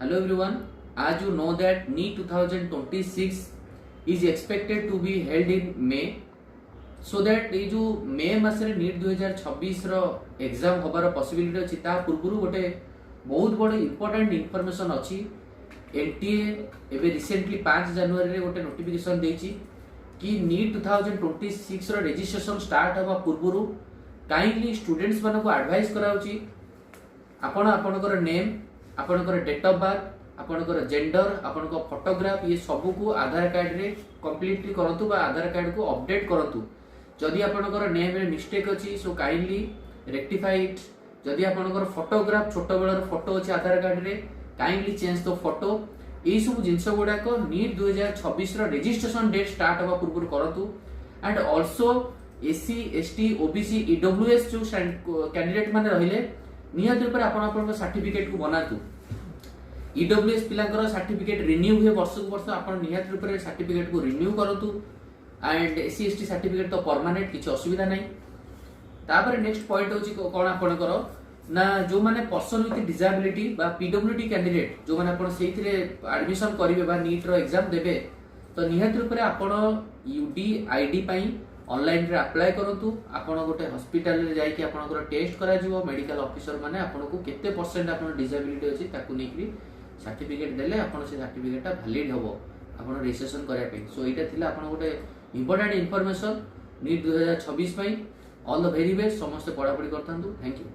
Hello everyone. As you know that NEET 2026 is expected to be held in May. So that ये जो मे मासरे NEET 2026 रो exam होबार possibility अछि ता पूर्वरु गोटे बहुत बड़ इंपोर्टेंट इंफॉर्मेशन अछि। एनटीए एबे रिसेंटली 5 जनवरी रे गोटे नोटिफिकेशन देछि कि NEET 2026 रो रजिस्ट्रेशन स्टार्ट होबा पूर्वरु काइंडली स्टूडेंट्स मानको एडवाइस कराउछि आपण आपनकर नेम आपनकर डेट ऑफ बर्थ आपनकर जेंडर आपनकर फोटोग्राफ ये सब को आधार कार्ड रे कंप्लीटली करंतु बा आधार कार्ड को अपडेट करंतु। जदि आपनकर नेम रे मिस्टेक अछि सो काइंडली रेक्टिफाई इट। जदि आपनकर फोटोग्राफ छोट बेलर फोटो अछि आधार कार्ड रे काइंडली चेंज द फोटो। एई सब जिंस गुडा को NEET 2026 रो रजिस्ट्रेशन डेट स्टार्ट होबा पूर्व करंतु। And also SC ST OBC EWS जो कैंडिडेट माने रहिले नियत रूप आपण सर्टिफिकेट को बनातु। ईडब्ल्यूएस पिलांकर सर्टिफिकेट रिन्यू हुए वर्ष को वर्ष आपण नियत रूप सर्टिफिकेट को रिन्यू करतु। एंड एससी एसटी सर्टिफिकेट तो परमानेंट किछ असुविधा नै। तापर नेक्स्ट पॉइंट होची कोन आपणकर ना जो माने पर्सन विथ डिसेबिलिटी बा पीडब्ल्यूडी कैंडिडेट जो माने आपण सेइथिरे एडमिशन करिवे बा नीट रो एग्जाम देबे तो नियत रूप आपण यूडी आईडी पई ऑनलाइन रे अप्लाई करंतु। आपण गोटे हॉस्पिटल रे जाई कि आपनकर टेस्ट करा जिवो मेडिकल ऑफिसर माने आपन को केते परसेंट आपन डिसेबिलिटी अछि ताकू नेकरी सर्टिफिकेट देले आपन से सर्टिफिकेट वैलिड होबो आपन रजिस्ट्रेशन करिया पे। सो एटा थिला आपन गोटे इंपोर्टेंट इंफॉर्मेशन NEET 2026 पई। ऑल द वेरी बेस्ट समस्त पढा पढी करथांतु। Thank you.